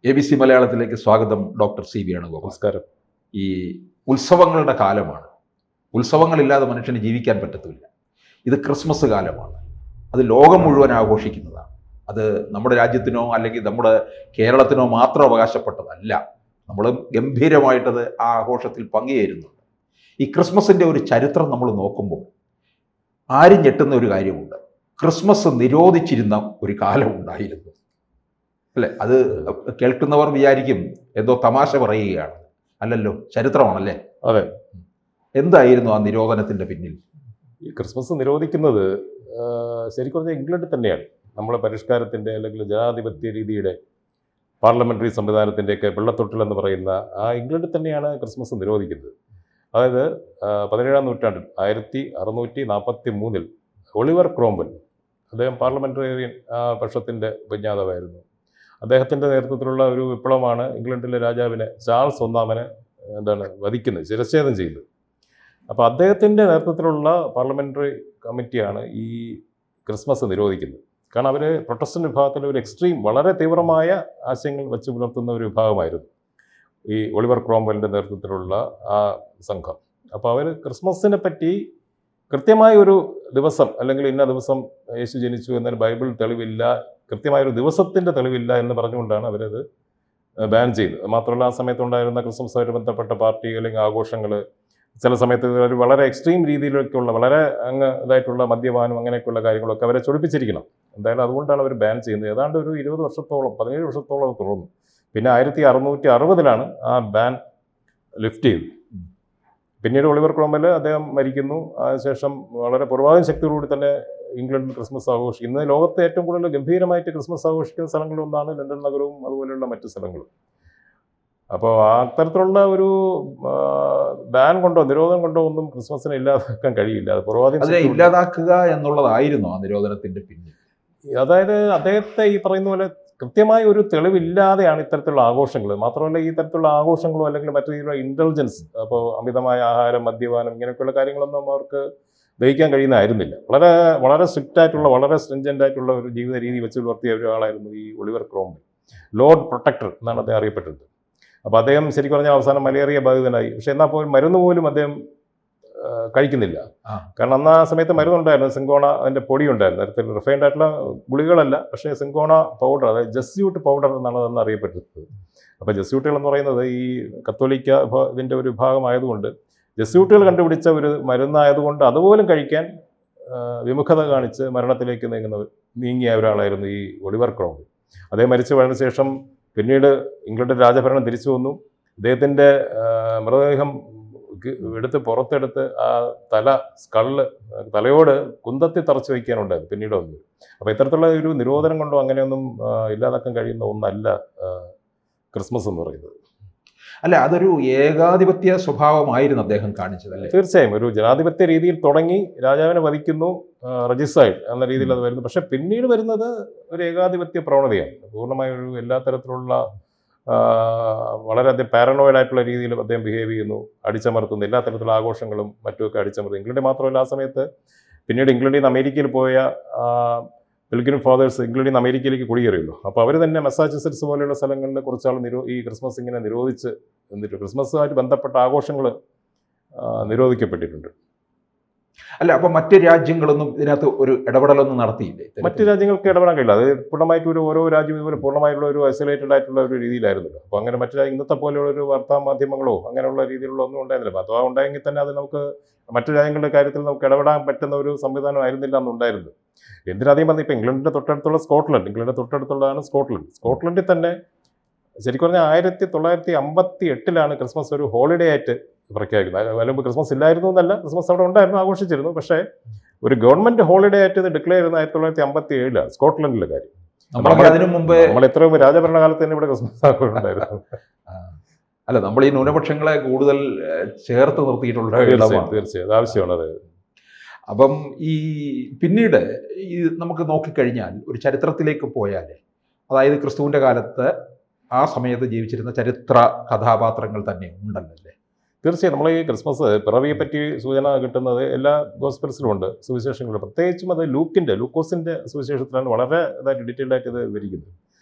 ABC മലയാളത്തിലേക്ക് സ്വാഗതം. Doctor C Venugopal. നമസ്കാരം. ഈ ഉത്സവങ്ങളുടെ കാലമാണ്. ഉത്സവങ്ങളില്ലാതെ മനുഷ്യന് ജീവിക്കാൻ പറ്റത്തില്ല. ഇത് ക്രിസ്മസ് കാലമാണ്. അത് ലോകം മുഴുവൻ ആഘോഷിക്കുന്നതാണ്. അത് നമ്മുടെ രാജ്യത്തിനോ അല്ലെങ്കിൽ നമ്മുടെ കേരളത്തിനോ മാത്രം അവകാശപ്പെട്ടതല്ല. നമ്മൾ ഗംഭീരമായിട്ടത് ആ ആഘോഷത്തിൽ പങ്കുചേരുന്നുണ്ട്. ഈ ക്രിസ്മസിൻ്റെ ഒരു ചരിത്രം നമ്മൾ നോക്കുമ്പോൾ ആരും ഞെട്ടുന്ന ഒരു കാര്യമുണ്ട്. ക്രിസ്മസ് നിരോധിച്ചിരുന്ന ഒരു കാലം ഉണ്ടായിരുന്നു അല്ലേ? അത് കേൾക്കുന്നവർ വിചാരിക്കും എന്തോ തമാശ പറയുകയാണ്. അല്ലല്ലോ, ചരിത്രമാണല്ലേ. അതെ. എന്തായിരുന്നു ആ നിരോധനത്തിന്റെ പിന്നിൽ? ഈ ക്രിസ്മസ് നിരോധിക്കുന്നത് ശരിക്കും പറഞ്ഞാൽ ഇംഗ്ലണ്ടിൽ തന്നെയാണ്. നമ്മളെ പരിഷ്കാരത്തിൻ്റെ അല്ലെങ്കിൽ ജനാധിപത്യ രീതിയുടെ പാർലമെൻ്ററി സംവിധാനത്തിൻ്റെയൊക്കെ വെള്ളത്തൊട്ടിലെന്ന് പറയുന്ന ആ ഇംഗ്ലണ്ടിൽ തന്നെയാണ് ക്രിസ്മസ് നിരോധിക്കുന്നത്. അതായത് 17-ാം നൂറ്റാണ്ടിൽ 1643 ഒളിവർ ക്രോംവെൽ, അദ്ദേഹം പാർലമെൻ്റേറിയൻ പക്ഷത്തിൻ്റെ ഉപജ്ഞാതാവായിരുന്നു. അദ്ദേഹത്തിൻ്റെ നേതൃത്വത്തിലുള്ള ഒരു വിപ്ലവമാണ് ഇംഗ്ലണ്ടിലെ രാജാവിനെ ചാൾസ് ഒന്നാമനെ വധിക്കുന്നത്, ശിരച്ഛേദം ചെയ്യുന്നത്. അപ്പോൾ അദ്ദേഹത്തിൻ്റെ നേതൃത്വത്തിലുള്ള പാർലമെൻ്ററി കമ്മിറ്റിയാണ് ഈ ക്രിസ്മസ് നിരോധിക്കുന്നത്. കാരണം അവർ പ്രൊട്ടസ്റ്റന്റ് വിഭാഗത്തിലെ ഒരു എക്സ്ട്രീം, വളരെ തീവ്രമായ ആശയങ്ങൾ വെച്ച് പുലർത്തുന്ന ഒരു വിഭാഗമായിരുന്നു ഈ ഒളിവർ ക്രോംവെലിൻ്റെ നേതൃത്വത്തിലുള്ള ആ സംഘം. അപ്പോൾ അവർ ക്രിസ്മസിനെ പറ്റി കൃത്യമായ ഒരു ദിവസം അല്ലെങ്കിൽ ഇന്ന ദിവസം യേശു ജനിച്ചു എന്നൊരു ബൈബിൾ തെളിവില്ല, കൃത്യമായൊരു ദിവസത്തിൻ്റെ തെളിവില്ല എന്ന് പറഞ്ഞുകൊണ്ടാണ് അവരത് ബാൻ ചെയ്തത്. മാത്രമല്ല, ആ സമയത്തുണ്ടായിരുന്ന ക്രിസ്മസുമായിട്ട് ബന്ധപ്പെട്ട പാർട്ടി അല്ലെങ്കിൽ ആഘോഷങ്ങൾ ചില സമയത്ത് ഒരു വളരെ എക്സ്ട്രീം രീതിയിലൊക്കെയുള്ള വളരെ ഇതായിട്ടുള്ള മദ്യപാനം അങ്ങനെയൊക്കെയുള്ള കാര്യങ്ങളൊക്കെ അവരെ ചൊടിപ്പിച്ചിരിക്കണം. എന്തായാലും അതുകൊണ്ടാണ് അവർ ബാൻ ചെയ്യുന്നത്. ഏതാണ്ട് ഒരു 20 വർഷത്തോളം 17 വർഷത്തോളം അത് തുടർന്നു. പിന്നെ 1660 ആ ബാൻ ലിഫ്റ്റ് ചെയ്തു. പിന്നീട് ഒളിവർ ക്രോംവെൽ അദ്ദേഹം മരിക്കുന്നു. അതിനുശേഷം വളരെ പൂർവാധിക ശക്തിയോടുകൂടി തന്നെ ഇംഗ്ലണ്ടിൽ ക്രിസ്മസ് ആഘോഷിക്കും. ഇന്ന് ലോകത്തെ ഏറ്റവും കൂടുതൽ ഗംഭീരമായിട്ട് ക്രിസ്മസ് ആഘോഷിക്കുന്ന സ്ഥലങ്ങളിലൊന്നാണ് ലണ്ടൻ നഗരവും അതുപോലെയുള്ള മറ്റു സ്ഥലങ്ങളും. അപ്പോൾ അത്തരത്തിലുള്ള ഒരു ബാൻ കൊണ്ടോ നിരോധനം കൊണ്ടോ ഒന്നും ക്രിസ്മസിനെ ഇല്ലാതാക്കാൻ കഴിയില്ല. അത് പൂർവാധികം ഇല്ലാതാക്കുക എന്നുള്ളതായിരുന്നു ആ നിരോധനത്തിന്റെ പിന്നിൽ. അതായത് അദ്ദേഹത്തെ ഈ പറയുന്ന പോലെ കൃത്യമായ ഒരു തെളിവില്ലാതെയാണ് ഇത്തരത്തിലുള്ള ആഘോഷങ്ങൾ. മാത്രമല്ല, ഈ തരത്തിലുള്ള ആഘോഷങ്ങളോ അല്ലെങ്കിൽ മറ്റു രീതിയിലുള്ള ഇൻ്റലിജൻസ്, അപ്പോൾ അമിതമായ ആഹാരം, മദ്യപാനം ഇങ്ങനെയൊക്കെയുള്ള കാര്യങ്ങളൊന്നും അവർക്ക് ദഹിക്കാൻ കഴിയുന്നതായിരുന്നില്ല. വളരെ വളരെ സ്ട്രിക്റ്റ് ആയിട്ടുള്ള, വളരെ സ്ട്രിഞ്ചൻ്റ് ആയിട്ടുള്ള ഒരു ജീവിത രീതി വെച്ച് പുലർത്തിയ ഒരാളായിരുന്നു ഈ ഒളിവർ ക്രോംവെൽ. ലോർഡ് പ്രൊട്ടക്ടർ എന്നാണ് അദ്ദേഹം അറിയപ്പെട്ടത്. അപ്പോൾ അദ്ദേഹം ശരിക്കും പറഞ്ഞാൽ അവസാനം മലേറിയ ബാധിതനായി. പക്ഷേ എന്നാൽ പോലും മരുന്ന് പോലും അദ്ദേഹം കഴിക്കുന്നില്ല. കാരണം അന്ന് ആ സമയത്ത് മരുന്നുണ്ടായിരുന്നു, സിങ്കോണ, അതിൻ്റെ പൊടി ഉണ്ടായിരുന്നു. നേരത്തെ റിഫൈൻഡ് ആയിട്ടുള്ള ഗുളികളല്ല, പക്ഷേ സിങ്കോണ പൗഡർ, അതായത് ജസ്യൂട്ട് പൗഡർ എന്നാണ് അതെന്ന് അറിയപ്പെട്ടത്. അപ്പോൾ ജസ്യൂട്ടുകൾ എന്ന് പറയുന്നത് ഈ കത്തോലിക്ക ഇതിൻ്റെ ഒരു ഭാഗമായതുകൊണ്ട് ജസ്യൂട്ടുകൾ കണ്ടുപിടിച്ച ഒരു മരുന്നായതുകൊണ്ട് അതുപോലും കഴിക്കാൻ വിമുഖത കാണിച്ച് മരണത്തിലേക്ക് നീങ്ങിയ ഒരാളായിരുന്നു ഈ ഒളിവർ ക്രോംവെൽ. അദ്ദേഹം മരിച്ചു വീണ ശേഷം പിന്നീട് ഇംഗ്ലണ്ടിൽ രാജഭരണം തിരിച്ചു വന്നു. അദ്ദേഹത്തിൻ്റെ മൃതദേഹം പുറത്തെടുത്ത് ആ തലയോട് കുന്തത്തി തറച്ചു വയ്ക്കാനുണ്ടായിരുന്നു പിന്നീട് വന്നു. അപ്പോൾ ഇത്തരത്തിലുള്ള ഒരു നിരോധനം കൊണ്ടോ അങ്ങനെയൊന്നും ഇല്ലാതാക്കാൻ കഴിയുന്ന ഒന്നല്ല ക്രിസ്മസ് എന്ന് പറയുന്നത്. അല്ല, അതൊരു ഏകാധിപത്യ സ്വഭാവമായിരുന്നു അദ്ദേഹം കാണിച്ചതല്ലേ? തീർച്ചയായും ഒരു ജനാധിപത്യ രീതിയിൽ തുടങ്ങി രാജാവിനെ വധിക്കുന്നു, റജിസൈഡ് എന്ന രീതിയിൽ അത് വരുന്നു. പക്ഷെ പിന്നീട് വരുന്നത് ഒരു ഏകാധിപത്യ പ്രവണതയാണ്. പൂർണ്ണമായ ഒരു എല്ലാ തരത്തിലുള്ള വളരെയധികം പാരനോയിഡ് ആയിട്ടുള്ള രീതിയിൽ അദ്ദേഹം ബിഹേവ് ചെയ്യുന്നു, അടിച്ചമർത്തുന്നു. എല്ലാ തരത്തിലുള്ള ആഘോഷങ്ങളും മറ്റുമൊക്കെ അടിച്ചമർത്തുന്നു. ഇംഗ്ലണ്ടിൽ മാത്രമല്ല, ആ സമയത്ത് പിന്നീട് ഇംഗ്ലണ്ടിൽ നിന്ന് അമേരിക്കയിൽ പോയ പിൽഗ്രിം ഫാദേഴ്സ് ഇംഗ്ലണ്ടിൽ നിന്ന് അമേരിക്കയിലേക്ക് കുടിയേറിയല്ലോ. അപ്പോൾ അവർ തന്നെ മെസാച്യുസെറ്റ്സ് പോലെയുള്ള സ്ഥലങ്ങളിൽ കുറച്ചാൾ ഈ ക്രിസ്മസ് ഇങ്ങനെ നിരോധിച്ച് എന്നിട്ട് ക്രിസ്മസുമായിട്ട് ബന്ധപ്പെട്ട ആഘോഷങ്ങൾ നിരോധിക്കപ്പെട്ടിട്ടുണ്ട്. അല്ല, അപ്പോൾ മറ്റ് രാജ്യങ്ങളൊന്നും ഇതിനകത്ത് ഒരു ഇടപെടലൊന്നും നടത്തിയില്ലേ? മറ്റ് രാജ്യങ്ങൾക്ക് ഇടപെടാൻ കഴിയില്ല. അത് പൂർണ്ണമായിട്ട് ഓരോ രാജ്യം ഇതുപോലെ പൂർണ്ണമായിട്ടുള്ള ഒരു ഐസൊലേറ്റഡ് ആയിട്ടുള്ള ഒരു രീതിയിലായിരുന്നല്ലോ. അപ്പോൾ അങ്ങനെ മറ്റു ഇന്നത്തെ പോലെയുള്ള ഒരു വാർത്താ മാധ്യമങ്ങളോ അങ്ങനെയുള്ള രീതിയിലുള്ള ഒന്നും ഉണ്ടായിരുന്നില്ല. അഥവാ ഉണ്ടായെങ്കിൽ തന്നെ അത് നമുക്ക് മറ്റു രാജ്യങ്ങളുടെ കാര്യത്തിൽ നമുക്ക് ഇടപെടാൻ പറ്റുന്ന ഒരു സംവിധാനം ആയിരുന്നില്ല എന്നുണ്ടായിരുന്നത്. എന്തിനധികം പറഞ്ഞാൽ ഇപ്പോൾ ഇംഗ്ലണ്ടിൻ്റെ തൊട്ടടുത്തുള്ള ഇംഗ്ലണ്ടിൻ്റെ തൊട്ടടുത്തുള്ളതാണ് സ്കോട്ട്ലൻഡിൽ തന്നെ ശരിക്കും പറഞ്ഞാൽ 1958 ക്രിസ്മസ് ഒരു ഹോളിഡേ ആയിട്ട് പ്രഖ്യാപിക്കുന്നത്. അതിന് മുമ്പ് ക്രിസ്മസ് ഇല്ലായിരുന്നു എന്നല്ല, ക്രിസ്മസ് അവിടെ ഉണ്ടായിരുന്നു, ആഘോഷിച്ചിരുന്നു. പക്ഷേ ഒരു ഗവൺമെൻറ് ഹോളിഡേ ആയിട്ട് ഇത് ഡിക്ലെയർ ചെയ്യുന്നത് 1957 സ്കോട്ട്ലൻഡിലെ കാര്യം. അതിനു മുമ്പ് നമ്മൾ എത്രയോ രാജഭരണകാലത്ത് തന്നെ ഇവിടെ ക്രിസ്മസ് ആഘോഷം ഉണ്ടായിരുന്നു. അല്ല, നമ്മൾ ഈ ന്യൂനപക്ഷങ്ങളെ കൂടുതൽ ചേർത്ത് നിർത്തിയിട്ടുള്ള തീർച്ചയായും ആവശ്യമാണ് അത്. അപ്പം ഈ പിന്നീട് ഈ നമുക്ക് നോക്കിക്കഴിഞ്ഞാൽ ഒരു ചരിത്രത്തിലേക്ക് പോയാൽ, അതായത് ക്രിസ്തുവിൻ്റെ കാലത്ത് ആ സമയത്ത് ജീവിച്ചിരുന്ന ചരിത്ര കഥാപാത്രങ്ങൾ തന്നെ ഉണ്ടല്ലേ? തീർച്ചയായും നമ്മൾ ഈ ക്രിസ്മസ് പിറവിയെ പറ്റി സൂചന കിട്ടുന്നത് എല്ലാ ഗോസ്പൽസിലും ഉണ്ട്, സുവിശേഷങ്ങളിലും. പ്രത്യേകിച്ചും അത് ലൂക്കോസിൻ്റെ സുവിശേഷത്തിലാണ് വളരെ ഇതായിട്ട് ഡീറ്റെയിൽഡ് ആയിട്ട് ഇത് വിവരിക്കുന്നത്.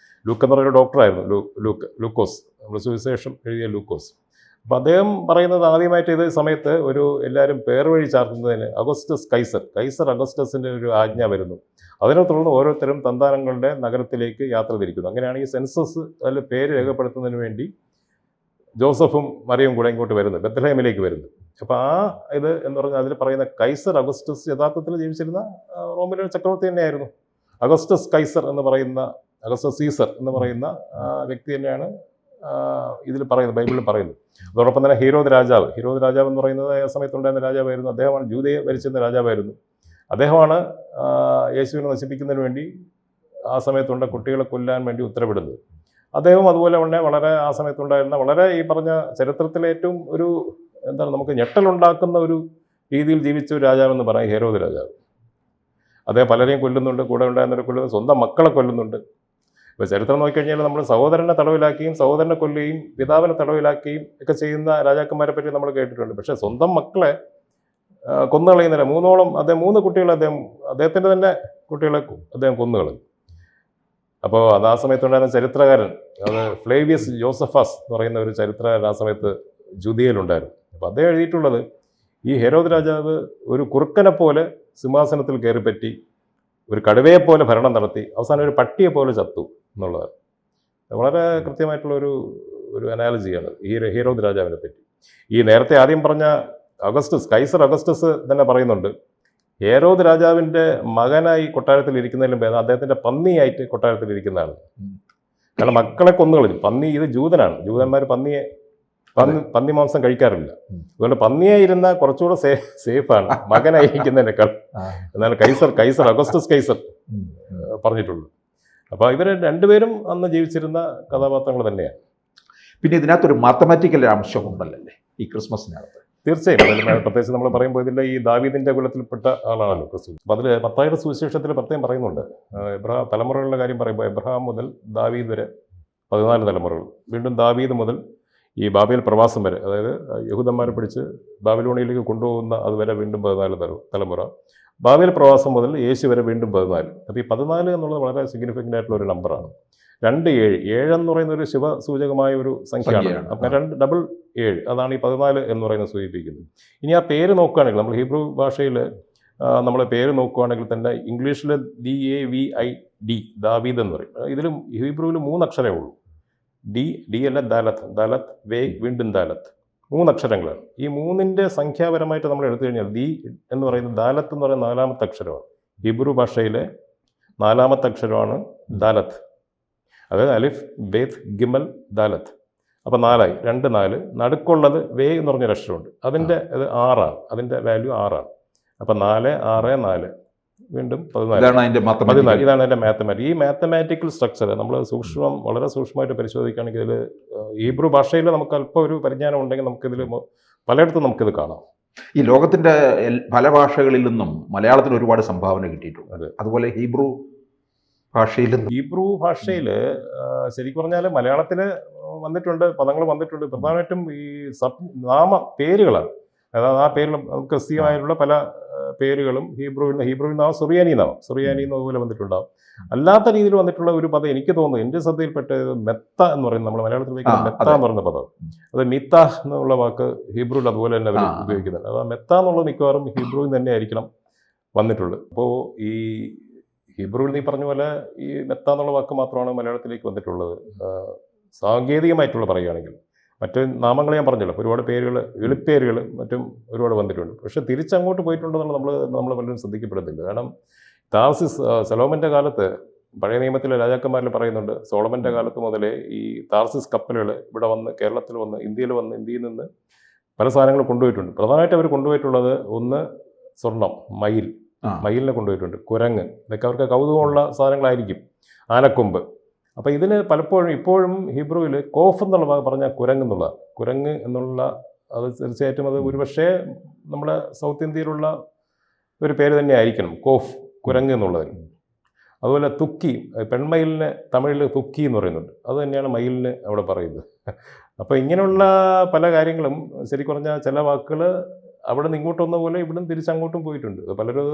ലൂക്ക് എന്ന് പറയുന്ന ഡോക്ടറായിരുന്നു, ലൂക്കോസ്, നമ്മൾ സുവിശേഷം എഴുതിയ ലൂക്കോസ്. അപ്പോൾ അദ്ദേഹം പറയുന്നത് ആദ്യമായിട്ട് ഇത് സമയത്ത് എല്ലാവരും പേർ വഴി ചാർത്തുന്നതിന് കൈസർ അഗസ്റ്റസിൻ്റെ ഒരു ആജ്ഞ വരുന്നു. അതിനെ തുടർന്ന് ഓരോരുത്തരും തന്താനങ്ങളുടെ നഗരത്തിലേക്ക് യാത്ര തിരിക്കുന്നു. അങ്ങനെയാണ് ഈ സെൻസസ് അതിൽ പേര് രേഖപ്പെടുത്തുന്നതിന് വേണ്ടി ജോസഫും മറിയും കൂടെ ഇങ്ങോട്ട് വരുന്നത്, ബെത്ലഹേമിലേക്ക് വരുന്നത്. അപ്പോൾ ഇത് എന്ന് പറഞ്ഞാൽ അതിൽ പറയുന്ന കൈസർ അഗസ്റ്റസ് യഥാർത്ഥത്തിൽ ജീവിച്ചിരുന്ന റോമിലെ ചക്രവർത്തി തന്നെയായിരുന്നു. അഗസ്റ്റസ് സീസർ എന്ന് പറയുന്ന വ്യക്തി തന്നെയാണ് ഇതിൽ പറയുന്നത്, ബൈബിളിൽ പറയുന്നത്. അതോടൊപ്പം തന്നെ ഹീരോദ് രാജാവ് എന്ന് പറയുന്നത് ആ സമയത്തുണ്ടായിരുന്ന രാജാവായിരുന്നു. അദ്ദേഹമാണ് ജൂദയെ ഭരിച്ചിരുന്ന രാജാവായിരുന്നു. അദ്ദേഹമാണ് യേശുവിനെ നശിപ്പിക്കുന്നതിന് വേണ്ടി ആ സമയത്തുണ്ട കുട്ടികളെ കൊല്ലാൻ വേണ്ടി ഉത്തരവിടുന്നത്. അദ്ദേഹം അതുപോലെ തന്നെ വളരെ ആ സമയത്തുണ്ടായിരുന്ന വളരെ ഈ പറഞ്ഞ ചരിത്രത്തിലെ ഏറ്റവും നമുക്ക് ഞെട്ടലുണ്ടാക്കുന്ന ഒരു രീതിയിൽ ജീവിച്ച ഒരു രാജാവെന്ന് പറയാം ഹെരോദ് രാജാവ്. അദ്ദേഹം പലരെയും കൊല്ലുന്നുണ്ട്, കൂടെ ഉണ്ടായിരുന്നവരെ കൊല്ലുന്നു, സ്വന്തം മക്കളെ കൊല്ലുന്നുണ്ട്. ഇപ്പോൾ ചരിത്രം നോക്കിക്കഴിഞ്ഞാൽ നമ്മൾ സഹോദരനെ തടവിലാക്കുകയും സഹോദരനെ കൊല്ലുകയും പിതാവിനെ തടവിലാക്കുകയും ഒക്കെ ചെയ്യുന്ന രാജാക്കന്മാരെ പറ്റി നമ്മൾ കേട്ടിട്ടുണ്ട്. പക്ഷേ സ്വന്തം മക്കളെ കൊന്നുകളയുന്നില്ല. 3 കുട്ടികളെ അദ്ദേഹത്തിൻ്റെ തന്നെ കുട്ടികളെ അദ്ദേഹം കൊന്നുകളഞ്ഞു. അപ്പോൾ അത് ആ സമയത്തുണ്ടായിരുന്ന ചരിത്രകാരൻ, ഫ്ലേവിയസ് ജോസഫാസ് എന്ന് പറയുന്ന ഒരു ചരിത്രകാരൻ ആ സമയത്ത് ജുദിയയിലുണ്ടായിരുന്നു. അപ്പോൾ അദ്ദേഹം എഴുതിയിട്ടുള്ളത് ഈ ഹെരോദ് രാജാവ് ഒരു കുറുക്കനെ പോലെ സിംഹാസനത്തിൽ കയറിപ്പറ്റി, ഒരു കടുവയെപ്പോലെ ഭരണം നടത്തി, അവസാനം ഒരു പട്ടിയെ പോലെ ചത്തു എന്നുള്ളത് വളരെ കൃത്യമായിട്ടുള്ള ഒരു അനാലജിയാണ് ഈ ഹെരോദ് രാജാവിനെ പറ്റി. ഈ നേരത്തെ ആദ്യം പറഞ്ഞ കൈസർ അഗസ്റ്റസ് തന്നെ പറയുന്നുണ്ട്, ഹെരോദ് രാജാവിൻ്റെ മകനായി കൊട്ടാരത്തിൽ ഇരിക്കുന്നതിലും ഭേദം അദ്ദേഹത്തിൻ്റെ പന്നിയായിട്ട് കൊട്ടാരത്തിൽ ഇരിക്കുന്നതാണ്. കാരണം മക്കളെ കൊന്നുകളഞ്ഞു. ഇത് ജൂതന്മാർ പന്നി മാംസം കഴിക്കാറില്ല. അതുകൊണ്ട് പന്നിയായിരുന്ന കുറച്ചുകൂടെ സേഫാണ് മകനായിരിക്കുന്നതിനേക്കാൾ എന്നാണ് കൈസർ അഗസ്റ്റസ് പറഞ്ഞിട്ടുള്ളൂ. അപ്പോൾ ഇവർ രണ്ടുപേരും അന്ന് ജീവിച്ചിരുന്ന കഥാപാത്രങ്ങൾ തന്നെയാണ്. പിന്നെ ഇതിനകത്തൊരു മാത്തമാറ്റിക്കൽ അംശം ഉണ്ടല്ലേ ഈ ക്രിസ്മസിനകത്ത്? തീർച്ചയായും. പ്രത്യേകിച്ച് നമ്മൾ പറയുമ്പോൾ ഇതിൽ ഈ ദാവീദിൻ്റെ കുലത്തിൽപ്പെട്ട ആളാണല്ലോ ക്രിസ്തു. അപ്പോൾ അതിൽ മത്തായിയുടെ സുവിശേഷത്തിൽ പ്രത്യേകം പറയുന്നുണ്ട്, തലമുറകളുടെ കാര്യം പറയുമ്പോൾ എബ്രഹാം മുതൽ ദാവീദ് വരെ 14 തലമുറകൾ, വീണ്ടും ദാവീദ് മുതൽ ഈ ബാബേൽ പ്രവാസം വരെ, അതായത് യഹൂദന്മാരെ പിടിച്ച് ബാബിലോണിയയിലേക്ക് കൊണ്ടുപോകുന്ന അതുവരെ വീണ്ടും 14 തലമുറ, ബാബേൽ പ്രവാസം മുതൽ യേശു വരെ വീണ്ടും 14. അപ്പോൾ ഈ 14 എന്നുള്ളത് വളരെ സിഗ്നിഫിക്കൻ്റ് ആയിട്ടുള്ള ഒരു നമ്പറാണ്. 7 എന്ന് പറയുന്ന ഒരു ശിവസൂചകമായ ഒരു സംഖ്യയാണ്. അപ്പം 7 അതാണ് ഈ 14 എന്ന് പറയുന്നത് സൂചിപ്പിക്കുന്നത്. ഇനി ആ പേര് നോക്കുകയാണെങ്കിൽ നമ്മൾ ഹീബ്രു ഭാഷയിൽ നമ്മൾ പേര് നോക്കുകയാണെങ്കിൽ തന്നെ ഇംഗ്ലീഷിൽ DAVID ദാവീദ് എന്ന് പറയും. ഇതിലും ഹീബ്രുവിൽ 3 അക്ഷരമേ ഉള്ളൂ. ഡി അല്ല ദാലത്ത്, വീണ്ടും ദാലത്ത്, 3 അക്ഷരങ്ങളാണ്. ഈ 3ൻ്റെ സംഖ്യാപരമായിട്ട് നമ്മൾ എടുത്തു കഴിഞ്ഞാൽ ദി എന്ന് പറയുന്നത് ദാലത്ത് എന്ന് പറയുന്ന 4ാമത്തെ അക്ഷരമാണ്. ഹീബ്രു ഭാഷയിലെ 4ാമത്തെ അക്ഷരമാണ് ദാലത്ത്. അതായത് അലിഫ്, ബേത്ത്, ഗിമൽ, ദാലത്ത്. അപ്പോൾ 4ആയി. 2 4. നടുക്കുള്ളത് എന്ന് പറഞ്ഞൊരു അക്ഷരമുണ്ട്. അതിൻ്റെ 6 ആണ്. അതിൻ്റെ വാല്യൂ 6 ആണ്. അപ്പോൾ 4 6 4 വീണ്ടും 14. ഇതാണ് അതിൻ്റെ മാത്തമാറ്റിക്. ഈ മാത്തമാറ്റിക്കൽ സ്ട്രക്ചർ നമ്മൾ വളരെ സൂക്ഷ്മമായിട്ട് പരിശോധിക്കുകയാണെങ്കിൽ ഇതിൽ ഹീബ്രു ഭാഷയിൽ നമുക്ക് അല്പം ഒരു പരിജ്ഞാനം ഉണ്ടെങ്കിൽ നമുക്കിതിൽ പലയിടത്തും നമുക്കിത് കാണാം. ഈ ലോകത്തിൻ്റെ പല ഭാഷകളിൽ നിന്നും മലയാളത്തിന് ഒരുപാട് സംഭാവന കിട്ടിയിട്ടുണ്ട്. അതുപോലെ ഹീബ്രു ഭാഷയിൽ ശരിക്കും പറഞ്ഞാൽ മലയാളത്തിൽ വന്നിട്ടുണ്ട്, പദങ്ങൾ വന്നിട്ടുണ്ട്. പ്രധാനമായിട്ടും ഈ നാമ പേരുകളാണ്. അതായത് ആ പേരിൽ ക്രിസ്തീയമായിട്ടുള്ള പല പേരുകളും ഹീബ്രുവിൽ നാമം സുറിയാനി അതുപോലെ വന്നിട്ടുണ്ടാവും. അല്ലാത്ത രീതിയിൽ വന്നിട്ടുള്ള ഒരു പദം എനിക്ക് തോന്നുന്നു എൻ്റെ ശ്രദ്ധയിൽപ്പെട്ടത് മെത്ത എന്ന് പറയുന്നത്, നമ്മൾ മലയാളത്തിലേക്ക് മെത്ത എന്ന് പറയുന്ന പദം, അത് മിത്ത എന്നുള്ള വാക്ക് ഹീബ്രുവിൽ അതുപോലെ തന്നെ അവർ ഉപയോഗിക്കുന്നുണ്ട്. അത് മെത്ത എന്നുള്ളത് മിക്കവാറും ഹീബ്രുവിൽ തന്നെ ആയിരിക്കണം വന്നിട്ടുള്ളത്. അപ്പോൾ ഈ ഹീബ്രുവിൽ നീ പറഞ്ഞ പോലെ ഈ മെത്ത എന്നുള്ള വാക്ക് മാത്രമാണ് മലയാളത്തിലേക്ക് വന്നിട്ടുള്ളത്. സാങ്കേതികമായിട്ടുള്ള പറയുകയാണെങ്കിൽ മറ്റ് നാമങ്ങൾ ഞാൻ പറഞ്ഞല്ലോ, ഒരുപാട് പേരുകൾ, എളിപ്പേരുകൾ മറ്റും ഒരുപാട് വന്നിട്ടുണ്ട്. പക്ഷെ തിരിച്ചങ്ങോട്ട് പോയിട്ടുണ്ടെന്നുള്ള നമ്മൾ പലരും ശ്രദ്ധിക്കപ്പെടുന്നില്ല. കാരണം സലോമൻ്റെ കാലത്ത്, പഴയ നിയമത്തിലെ രാജാക്കന്മാരിൽ പറയുന്നുണ്ട്, സോളമൻ്റെ കാലത്ത് മുതലേ ഈ താർസിസ് കപ്പലുകൾ ഇവിടെ വന്ന് കേരളത്തിൽ വന്ന് ഇന്ത്യയിൽ ഇന്ത്യയിൽ നിന്ന് പല സാധനങ്ങൾ കൊണ്ടുപോയിട്ടുണ്ട്. പ്രധാനമായിട്ട് അവർ കൊണ്ടുപോയിട്ടുള്ളത് ഒന്ന് സ്വർണം, മയിലിനെ കൊണ്ടുപോയിട്ടുണ്ട്, കുരങ്ങ്, ഇതൊക്കെ അവർക്ക് കൗതുകമുള്ള സാധനങ്ങളായിരിക്കും, ആനക്കൊമ്പ്. അപ്പോൾ ഇതിന് പലപ്പോഴും ഇപ്പോഴും ഹീബ്രുവിൽ കോഫ് എന്നുള്ള പറഞ്ഞാൽ കുരങ്ങ് എന്നുള്ള അത് തീർച്ചയായിട്ടും അത് ഒരുപക്ഷേ നമ്മുടെ സൗത്ത് ഇന്ത്യയിലുള്ള ഒരു പേര് തന്നെ ആയിരിക്കണം, കോഫ്, കുരങ്ങ് എന്നുള്ളതിന്. അതുപോലെ തുക്കി, പെൺമയിലിന് തമിഴിൽ തുക്കി എന്ന് പറയുന്നുണ്ട്, അത് തന്നെയാണ് മയിലിന് അവിടെ പറയുന്നത്. അപ്പോൾ ഇങ്ങനെയുള്ള പല കാര്യങ്ങളും ശരിക്കും പറഞ്ഞാൽ ചില വാക്കുകൾ അവിടെ നിന്ന് ഇങ്ങോട്ട് വന്ന പോലെ ഇവിടെ നിന്ന് തിരിച്ചങ്ങോട്ടും പോയിട്ടുണ്ട്. അത് പലരും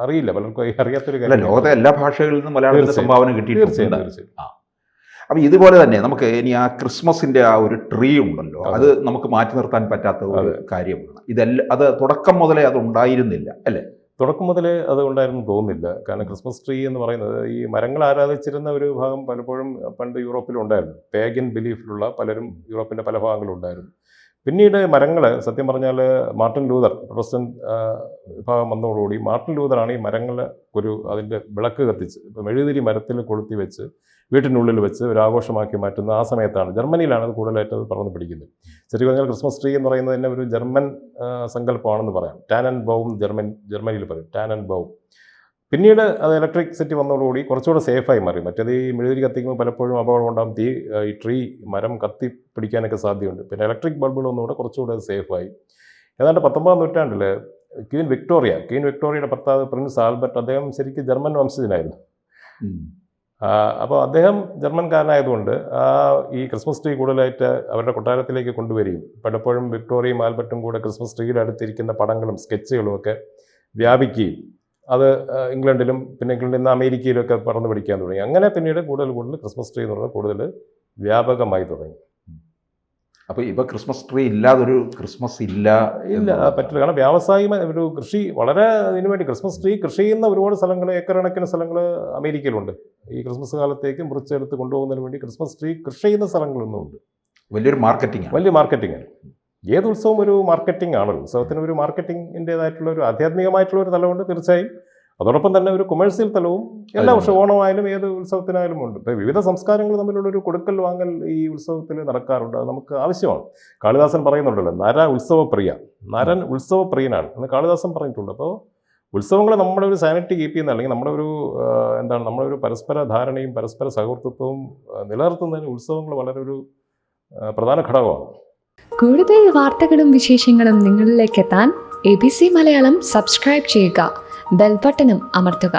അറിയില്ല, പലർക്കും അറിയാത്തൊരു അല്ല, കാര്യം. ലോകത്തെ എല്ലാ ഭാഷകളിൽ നിന്നും മലയാളത്തിന് തീർച്ചയായും. സംഭാവന കിട്ടിയിട്ടുണ്ട്. തീർച്ചയായും. അപ്പം ഇതുപോലെ തന്നെ നമുക്ക് ഇനി ആ ക്രിസ്മസിൻ്റെ ആ ഒരു ട്രീ ഉണ്ടല്ലോ, അതെ. അത് നമുക്ക് മാറ്റി നിർത്താൻ പറ്റാത്ത ഒരു അതെ. കാര്യമാണ്. അത് തുടക്കം മുതലേ അത് ഉണ്ടായിരുന്നില്ല അല്ലേ? തുടക്കം മുതലേ അത് ഉണ്ടായിരുന്നു തോന്നുന്നില്ല. കാരണം ക്രിസ്മസ് ട്രീ എന്ന് പറയുന്നത് ഈ മരങ്ങൾ ആരാധിച്ചിരുന്ന ഒരു ഭാഗം പലപ്പോഴും പണ്ട് യൂറോപ്പിലുണ്ടായിരുന്നു. പേഗൻ ബിലീഫിലുള്ള പലരും യൂറോപ്പിൻ്റെ പല ഭാഗങ്ങളുണ്ടായിരുന്നു. പിന്നീട് മരങ്ങൾ സത്യം പറഞ്ഞാൽ മാർട്ടിൻ ലൂതർ പ്രൊട്ടസ്റ്റന്റ് വിഭാഗം വന്നതോടുകൂടി മാർട്ടിൻ ലൂതറാണ് ഈ മരങ്ങൾ അതിൻ്റെ വിളക്ക് കത്തിച്ച് മെഴുകുതിരി മരത്തിൽ കൊളുത്തി വെച്ച് വീട്ടിനുള്ളിൽ വെച്ച് ഒരു ആഘോഷമാക്കി മാറ്റുന്ന ആ സമയത്താണ്. ജർമ്മനിയിലാണ് അത് കൂടുതലായിട്ട് അത് പടർന്നു പിടിക്കുന്നത്. ശരിക്കും പറഞ്ഞാൽ ക്രിസ്മസ് ട്രീ എന്ന് പറയുന്നത് തന്നെ ഒരു ജർമ്മൻ സങ്കല്പമാണെന്ന് പറയാം. ടാനൻ ബൗം ജർമ്മനിയിൽ പറയും, ടാനൻ ബൗം. പിന്നീട് അത് ഇലക്ട്രിസിറ്റി വന്നതോടുകൂടി കുറച്ചുകൂടെ സേഫായി മാറി. മറ്റേത് ഈ മെഴുകുതിരി കത്തിക്കുമ്പോൾ പലപ്പോഴും അപകടം ഉണ്ടാകും, ഈ ട്രീ മരം കത്തി പിടിക്കാനൊക്കെ സാധ്യതയുണ്ട്. പിന്നെ ഇലക്ട്രിക് ബൾബുകൾ ഒന്നുകൂടെ കുറച്ചുകൂടെ സേഫായി. ഏതാണ്ട് 19-ാം നൂറ്റാണ്ടിൽ ക്വീൻ വിക്ടോറിയയുടെ ഭർത്താവ് പ്രിൻസ് ആൽബർട്ട്, അദ്ദേഹം ശരിക്കും ജർമ്മൻ വംശജനായിരുന്നു. അപ്പോൾ അദ്ദേഹം ജർമ്മൻകാരനായതുകൊണ്ട് ഈ ക്രിസ്മസ് ട്രീ കൂടുതലായിട്ട് അവരുടെ കൊട്ടാരത്തിലേക്ക് കൊണ്ടുവരികയും പലപ്പോഴും വിക്ടോറിയയും ആൽബർട്ടും കൂടെ ക്രിസ്മസ് ട്രീയുടെ അടുത്തിരിക്കുന്ന പടങ്ങളും സ്കെച്ചുകളും ഒക്കെ വ്യാപിക്കുകയും അത് ഇംഗ്ലണ്ടിലും പിന്നെ ഇംഗ്ലണ്ടിൽ നിന്ന് അമേരിക്കയിലും ഒക്കെ പറന്ന് പിടിക്കാൻ തുടങ്ങി. അങ്ങനെ പിന്നീട് കൂടുതൽ ക്രിസ്മസ് ട്രീ എന്ന് പറയുന്നത് കൂടുതൽ വ്യാപകമായി തുടങ്ങി. അപ്പോൾ ഇപ്പോൾ ക്രിസ്മസ് ട്രീ ഇല്ലാതൊരു ക്രിസ്മസ് ഇല്ല പറ്റില്ല. കാരണം വ്യാവസായിക ഒരു കൃഷി വളരെ ഇതിനുവേണ്ടി ക്രിസ്മസ് ട്രീ കൃഷി ചെയ്യുന്ന ഒരുപാട് സ്ഥലങ്ങൾ, ഏക്കറണക്കിന് സ്ഥലങ്ങൾ അമേരിക്കയിലുണ്ട്. ഈ ക്രിസ്മസ് കാലത്തേക്ക് മുറിച്ചെടുത്ത് കൊണ്ടുപോകുന്നതിന് വേണ്ടി ക്രിസ്മസ് ട്രീ കൃഷി ചെയ്യുന്ന സ്ഥലങ്ങളൊന്നും ഉണ്ട്. വലിയ മാർക്കറ്റിംഗ് ആണ്. ഏത് ഉത്സവം ഒരു മാർക്കറ്റിംഗ് ആണല്ലോ. ഉത്സവത്തിന് ഒരു മാർക്കറ്റിംഗിൻ്റേതായിട്ടുള്ള ഒരു ആധ്യാത്മികമായിട്ടുള്ള ഒരു തലമുണ്ട് തീർച്ചയായും. അതോടൊപ്പം തന്നെ ഒരു കൊമേഴ്സ്യൽ തലവും എല്ലാ വർഷവും ഓണമായാലും ഏത് ഉത്സവത്തിനായാലും ഉണ്ട്. ഇപ്പോൾ വിവിധ സംസ്കാരങ്ങൾ തമ്മിലുള്ളൊരു കൊടുക്കൽ വാങ്ങൽ ഈ ഉത്സവത്തിൽ നടക്കാറുണ്ട്. അത് നമുക്ക് ആവശ്യമാണ്. കാളിദാസൻ പറയുന്നുണ്ടല്ലോ, നരൻ ഉത്സവപ്രിയനാണ് എന്ന് കാളിദാസൻ പറഞ്ഞിട്ടുണ്ട്. അപ്പോൾ ഉത്സവങ്ങൾ നമ്മുടെ ഒരു സാനിറ്റി കീപ്പ് ചെയ്യുന്ന, അല്ലെങ്കിൽ നമ്മുടെ ഒരു പരസ്പര ധാരണയും പരസ്പര സൗഹൃദത്വവും നിലനിർത്തുന്നതിന് ഉത്സവങ്ങൾ വളരെ ഒരു പ്രധാന ഘടകമാണ്. കൂടുതൽ വാർത്തകളും വിശേഷങ്ങളും നിങ്ങളിലേക്ക് എത്താൻ ABC മലയാളം സബ്സ്ക്രൈബ് ചെയ്യുക, ബെൽ ബട്ടണും അമർത്തുക.